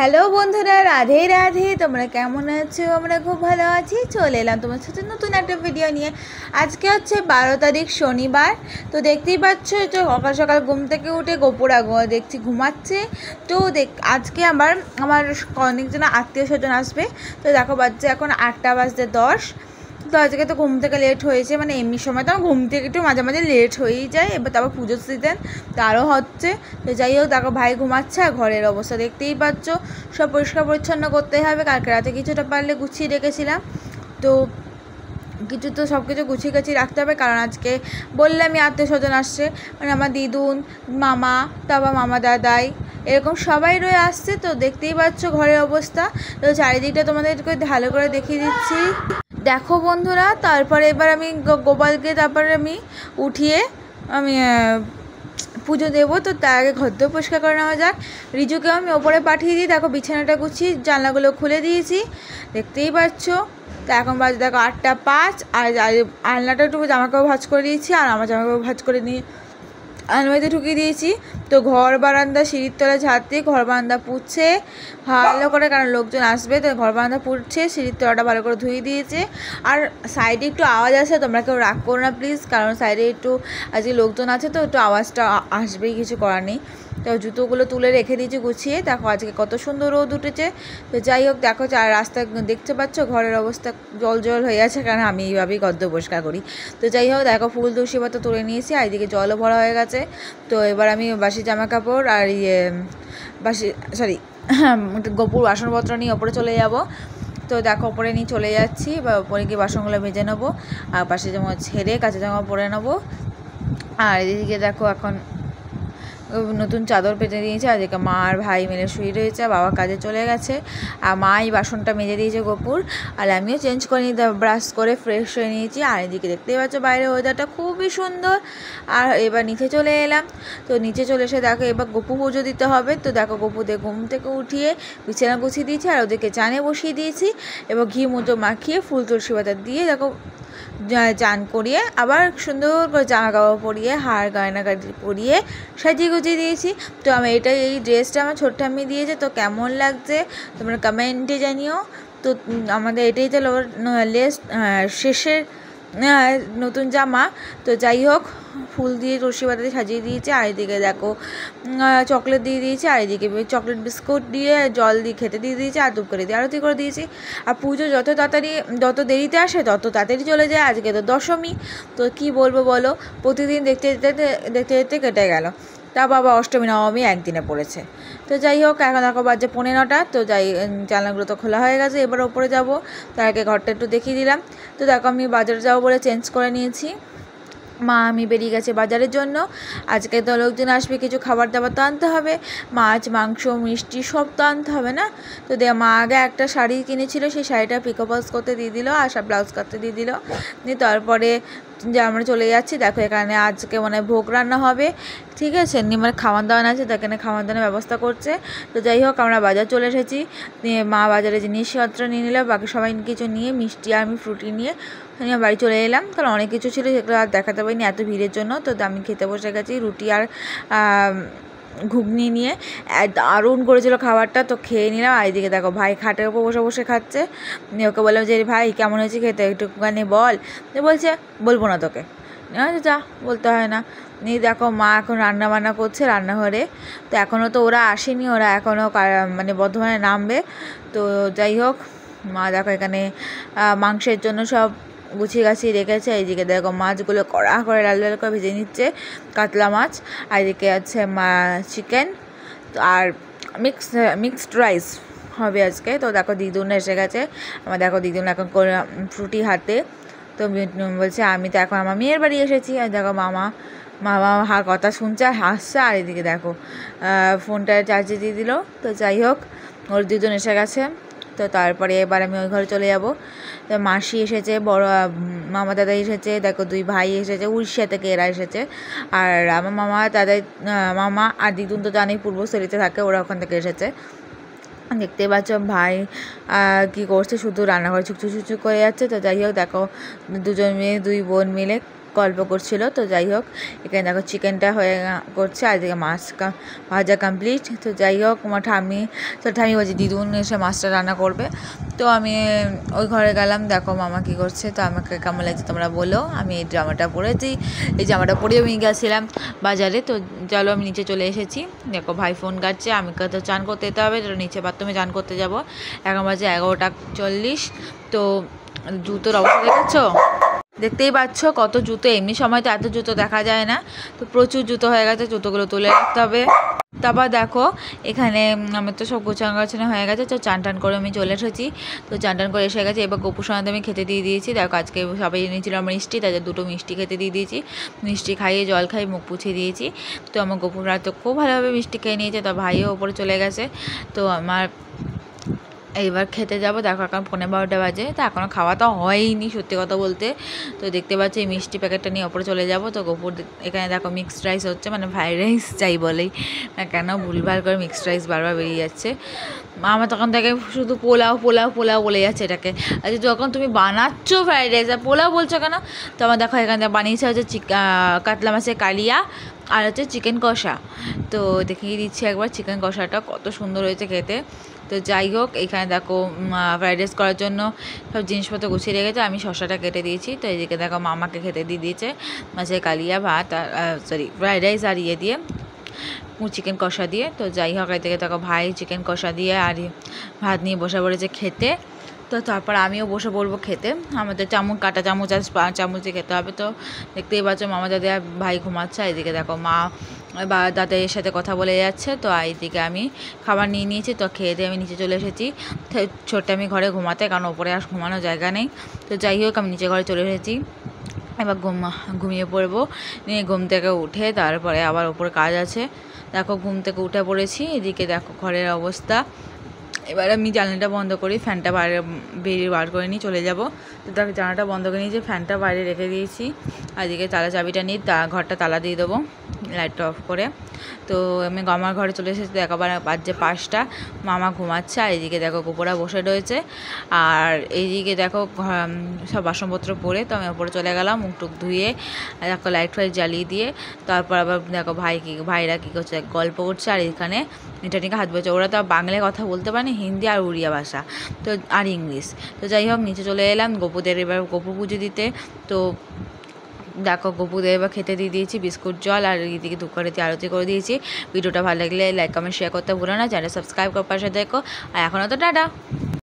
Hello বন্ধুরা, রাধে রাধে। তোমরা কেমন আছো? আমরা খুব ভালো আছি। চলে এলাম তোমার সাথে নতুন একটা ভিডিও নিয়ে। আজকে হচ্ছে 12 তারিখ শনিবার। তো দেখতেই পাচ্ছ যে সকাল সকাল ঘুম থেকে উঠে গোপুরা দেখছি ঘুমাচ্ছে। তো আজকে আমার অনেকজন আত্মীয় স্বজন আসবে। তো দেখো বাচ্চা এখন 8টা বাজতে 10। তো আজকে তো ঘুম থেকে লেট হয়েছে, মানে এমনি সময় তো আমার ঘুম থেকে একটু মাঝে মাঝে লেট হয়েই যায়। এবার তারপর পুজোর সিজন তারও হচ্ছে। তো যাই হোক, দেখো ভাই ঘুমাচ্ছে আর ঘরের অবস্থা দেখতেই পাচ্ছ। সব পরিষ্কার পরিচ্ছন্ন করতে হবে। কালকে রাতে কিছুটা পারলে গুছিয়ে রেখেছিলাম, তো কিছু তো সব কিছু গুছিয়ে গাছিয়ে রাখতে হবে, কারণ আজকে বললামই আত্মীয় স্বজন আসছে, মানে আমার দিদুন, মামা, তারপর মামা দাদাই, এরকম সবাই রয়ে আসছে। তো দেখতেই পাচ্ছ ঘরের অবস্থা। তো চারিদিকটা তোমাদেরকে ভালো করে দেখিয়ে দিচ্ছি। দেখো বন্ধুরা, তারপরে এবার আমি গোপালকে তারপরে আমি উঠিয়ে আমি পুজো দেবো। তো তার আগে ঘর দোর পরিষ্কার করে নেওয়া যাক। রিজুকেও আমি ওপরে পাঠিয়ে দিই। দেখো বিছানাটা গুছিয়ে জানলাগুলো খুলে দিয়েছি, দেখতেই পাচ্ছ। তো এখন বাজে দেখো 8টা 5। আর আলনাটা একটু জামাকাপড় ভাঁজ করে দিয়েছি, আর আমার জামাকাপড় ভাঁজ করে নিয়ে আলমারিতে ঢুকিয়ে দিয়েছি। তো ঘর বারান্দা সিঁড়ির তলা ঝাঁট দিয়ে ঘর বারান্দা পুড়ছে ভালো করে, কারণ লোকজন আসবে। তো ঘর বারান্দা পুড়ছে, সিঁড়ির তলাটা ভালো করে ধুয়ে দিয়েছে। আর সাইডে একটু আওয়াজ আসে, তোমরা কেউ রাগ করো না প্লিজ, কারণ সাইডে একটু আজকে লোকজন আছে, তো একটু আওয়াজটা আসবেই, কিছু করার নেই। তো জুতোগুলো তুলে রেখে দিয়েছি গুছিয়ে। দেখো আজকে কত সুন্দর রোদ উঠেছে। তো যাই হোক, দেখো রাস্তা দেখতে পাচ্ছ ঘরের অবস্থা জল জল হয়ে আছে, কারণ আমি এইভাবেই গদ্য পরিষ্কার করি। তো যাই হোক, দেখো ফুল তুলসী পাতা তুলে নিয়েছি, আর এদিকে জলও ভরা হয়ে গেছে। তো এবার আমি বাসি জামা কাপড় আর গোপুর বাসনপত্র নিয়ে ওপরে চলে যাব। তো দেখো ওপরে নিয়ে চলে যাচ্ছি, বা ওপরে গিয়ে বাসনগুলো ভেজে নেবো, আর পাশে জামা ছেড়ে কাঁচা জামা পরে নেবো। আর এদিকে দেখো এখন নতুন চাদর পেতে দিয়েছে। আর এদিকে মা আর ভাই মিলে শুয়ে রয়েছে, বাবা কাজে চলে গেছে। আর মা এই বাসনটা মেজে দিয়েছে গোপুর, আর আমিও চেঞ্জ করে নিয়ে ব্রাশ করে ফ্রেশ হয়ে নিয়েছি। আর এদিকে দেখতেই পাচ্ছ বাইরের ওয়েদারটা খুবই সুন্দর। আর এবার নিচে চলে এলাম। তো নিচে চলে এসে দেখো এবার গোপু পুজো দিতে হবে। তো দেখো গোপুদের ঘুম থেকে উঠিয়ে বিছানা গুছিয়ে দিয়েছি, আর ওদেরকে চানে বসিয়ে দিয়েছি। এবার ঘি মতো মাখিয়ে ফুল তুলসী পাতা দিয়ে দেখো চান করিয়ে আবার সুন্দর করে জামা কাপড় পরিয়ে হার গয়নাগাটি পরিয়ে সাজিয়ে গুছিয়ে দিয়েছি। তো আমি এই ড্রেসটা আমার ছোট্ট আমি দিয়েছে। তো কেমন লাগছে তোমরা কমেন্টে জানিও। তো আমাদের এটাই তো শেষের নতুন জামা। তো যাই হোক, ফুল দিয়ে তুলসী পাতা দিয়ে সাজিয়ে দিয়েছে। আর এদিকে দেখো চকলেট দিয়ে দিয়েছে, আর এদিকে চকলেট বিস্কুট দিয়ে জল দিয়ে খেতে দিয়ে দিয়েছে, আর ধূপ করে দিয়ে আরতি করে দিয়েছি। আর পুজো যত দেরিতে আসে তত তাড়াতাড়ি চলে যায়। আজকে তো দশমী, তো কি বলবো বলো, প্রতিদিন দেখতে যেতে কেটে গেল। তা বাবা অষ্টমী নবমী একদিনে পড়েছে। তো যাই হোক, এখন দেখো বাজে 9:15। তো জানলাগুলো তো খোলা হয়ে গেছে, এবার ওপরে যাবো। তার আগে ঘরটা একটু দেখিয়ে দিলাম। তো দেখো আমি বাজারে যাবো বলে চেঞ্জ করে নিয়েছি। মা আমি বেরিয়ে গেছে বাজারের জন্য। আজকে তো লোকজন আসবে, কিছু খাবার দাবার তো আনতে হবে, মাছ মাংস মিষ্টি সব তো আনতে হবে না। তো মা আগে একটা শাড়ি কিনেছিল, সেই শাড়িটা পিকো ফলস করতে দিয়ে দিল, আর সব ব্লাউজ কাটতে দিয়ে দিল। দিয়ে তারপরে যে আমরা চলে যাচ্ছি। দেখো এখানে আজকে মানে ভোগ রান্না হবে, ঠিক আছে, মানে খাওয়ান দাওয়ান আছে, তো এখানে খাওয়ান দাওয়ানের ব্যবস্থা করছে। তো যাই হোক, আমরা বাজার চলে এসেছি। মা বাজারে জিনিসপত্র নিয়ে নিল, বাকি সবাই কিছু নিয়ে মিষ্টি আর আমি ফ্রুটি নিয়ে বাড়ি চলে এলাম, কারণ অনেক কিছু ছিল সেগুলো আর দেখাতে পারিনি এত ভিড়ের জন্য। তো আমি খেতে বসে গেছি রুটি আর ঘুগনি নিয়ে, দারুণ করেছিল খাবারটা। তো খেয়ে নিলাম। আর এদিকে দেখো ভাই খাটের উপর বসে বসে খাচ্ছে। ওকে বললাম যে ভাই কেমন হয়েছে খেতে, একটুখানি বল। বলছে বলবো না তোকে, যা বলতে হয় না। দেখো মা এখন রান্না বান্না করছে রান্নাঘরে। তো এখনও তো ওরা আসেনি, ওরা এখনও মানে বর্ধমানে নামবে। তো যাই হোক, মা দেখো এখানে মাংসের জন্য সব গুছিয়ে গাছিয়ে রেখেছে। এইদিকে দেখো মাছগুলো কড়া করে লাল লাল করে ভেজে নিচ্ছে, কাতলা মাছ। আর এদিকে আছে চিকেন আর মিক্সড রাইস হবে আজকে। তো দেখো দিদুন এসে গেছে আমার, দেখো দিদুন এখন করে ফ্রুটি হাতে। তো বলছে আমি তো এখন আমার মেয়ের বাড়ি এসেছি। আর দেখো মামা কথা শুনছে আর হাসছে। আর এদিকে দেখো ফোনটা চার্জে দিয়ে দিল। তো যাই হোক, ওর দুজন এসে গেছে। তো তারপরে এবার আমি ওই ঘরে চলে যাব। তো মাসি এসেছে, বড় মামা দাদা এসেছে, দেখো 2 ভাই এসেছে, উড়িষ্যা থেকে এরা এসেছে। আর আমার মামা আর দিদুন তো জানেই পূর্বস্থলীতে থাকে, ওরা ওখান থেকে এসেছে। দেখতে পাচ্ছ ভাই কি করছে, শুধু রান্নাঘরে ছুকছু করে যাচ্ছে। তো যাই হোক, দেখো 2 জন মেয়ে 2 বোন মিলে গল্প করছিল। তো যাই হোক এখানে দেখো চিকেনটা হয়ে করছে, আর এদিকে মাছ ভাজা কমপ্লিট। তো যাই হোক আমার ঠাম্মি বলছে দিদুন এসে মাছটা রান্না করবে। তো আমি ওই ঘরে গেলাম, দেখো মামা কী করছে। তো আমাকে কেমন লাগছে তোমরা বলো। আমি এই জামাটা পরেছি, এই জামাটা পরেও আমি গেছিলাম বাজারে। তো চলো আমি নিচে চলে এসেছি। দেখো ভাই ফোন কাটছে, আমি তো চান করতে যেতে হবে, তো নিচে বাথরুমে চান করতে যাব। এখন বাজে 11:40। তো জুতোর অবস্থা দেখেছো, দেখতেই পাচ্ছ কত জুতো। এমনি সময় তো এত জুতো দেখা যায় না, তো প্রচুর জুতো হয়ে গেছে, জুতোগুলো তুলে রাখতে হবে। তারপর দেখো এখানে আমার তো সব গোছানো হয়ে গেছে। তো চান টান করে আমি চলে এসেছি। তো চান টান করে এসে গেছে, এবার গোপুর সঙ্গে আমি খেতে দিয়ে দিয়েছি। দেখো আজকে সবাই এনেছিল আমার মিষ্টি, তাদের 2টো মিষ্টি খেতে দিয়ে দিয়েছি। মিষ্টি খাইয়ে জল খাই মুখ পুছিয়ে দিয়েছি। তো আমার গোপুরা তো খুব ভালোভাবে মিষ্টি খেয়ে নিয়েছে, তার ভাইও ওপরে চলে গেছে। তো আমার এইবার খেতে যাব। দেখো এখন 12:15 বাজে, তো এখনও খাওয়া তো হয়নি সত্যি কথা বলতে। তো দেখতে পাচ্ছি এই মিষ্টি প্যাকেটটা নিয়ে ওপরে চলে যাব। তো গোপুর এখানে দেখো মিক্সড রাইস হচ্ছে, মানে ফ্রাইড রাইস যাই বলেই না কেন ভুলভাল করে মিক্সড রাইস বারবার বেরিয়ে যাচ্ছে। আমার তখন থেকে শুধু পোলাও বলে যাচ্ছে এটাকে। আচ্ছা যখন তুমি বানাচ্ছো ফ্রাইড রাইস আর পোলাও বলছো কেন? তো আমার দেখো এখানে বানিয়েছে হচ্ছে কাতলা মাছের কালিয়া আর হচ্ছে চিকেন কষা। তো দেখিয়ে দিচ্ছি একবার চিকেন কষাটা কত সুন্দর হয়েছে খেতে। তো যাই হোক এখানে দেখো ফ্রাইড রাইস করার জন্য সব জিনিসপত্র গুছিয়ে রেখেছে, আমি শসাটা কেটে দিয়েছি। তো এদিকে দেখো মামাকে খেতে দিয়ে দিয়েছে মাছের কালিয়া ভাত ফ্রাইড রাইস আর দিয়ে চিকেন কষা দিয়ে। তো যাই হোক এদিকে দেখো ভাই চিকেন কষা দিয়ে আর ভাত নিয়ে বসে পড়েছে খেতে। তো তারপর আমিও বসে পড়বো খেতে। আমাদের কাঁটা চামচ আর চামচে খেতে হবে। তো দেখতেই পাচ্ছ মামা দাদা ভাই ঘুমাচ্ছে, এদিকে দেখো মা বা দাদার সাথে কথা বলে যাচ্ছে। তো এইদিকে আমি খাবার নিয়ে নিয়েছি, তো খেয়ে দিয়ে আমি নিচে চলে এসেছি ছোট্ট আমি ঘরে ঘুমাতে, কারণ ওপরে আর ঘুমানোর জায়গা নেই। তো যাই হোক আমি নিচে ঘরে চলে এসেছি, এবার ঘুমিয়ে পড়বো। নিয়ে ঘুম থেকে উঠে তারপরে আবার ওপরে কাজ আছে। দেখো ঘুম থেকে উঠে পড়েছি, এদিকে দেখো ঘরের অবস্থা। এবার আমি জানলাটা বন্ধ করি, ফ্যানটা বেরিয়ে বার করে নিয়ে চলে যাব। তো দেখো জানলাটা বন্ধ করে নিয়েছি, ফ্যানটা বাইরে রেখে দিয়েছি। আর এদিকে তালা চাবিটা নিয়ে ঘরটা তালা দিয়ে দেবো লাইটটা অফ করে। তো আমি আমার ঘরে চলে এসেছি, দেখো আবার বাজছে 5টা, মামা ঘুমাচ্ছে। আর এদিকে দেখো কুকুরা বসে রয়েছে, আর এইদিকে দেখো সব বাসনপত্র পরে। তো আমি ওপরে চলে গেলাম মুখ টুক ধুয়ে, দেখো লাইট ফাইট জ্বালিয়ে দিয়ে। তারপর আবার দেখো ভাইরা কী করছে, গল্প করছে। আর এখানে এটা নিয়ে হাত বলছে, ওরা তো বাংলায় কথা বলতে পারে, হিন্দি আর উড়িয়া ভাষা তো আর ইংলিশ। তো যাই হোক নিচে চলে এলাম গোপুদের এবার গোপু পুজো দিতে। তো দেখো গোপুদের এবার খেতে দিয়ে দিয়েছি বিস্কুট জল, আর এদিকে ধূপকাঠি আরতি করে দিয়েছি। ভিডিওটা ভালো লাগলে লাইক কমেন্ট শেয়ার করতে ভুলো না, চ্যানেল সাবস্ক্রাইব করার পাশে দেখো। আর এখনও তো টাটা।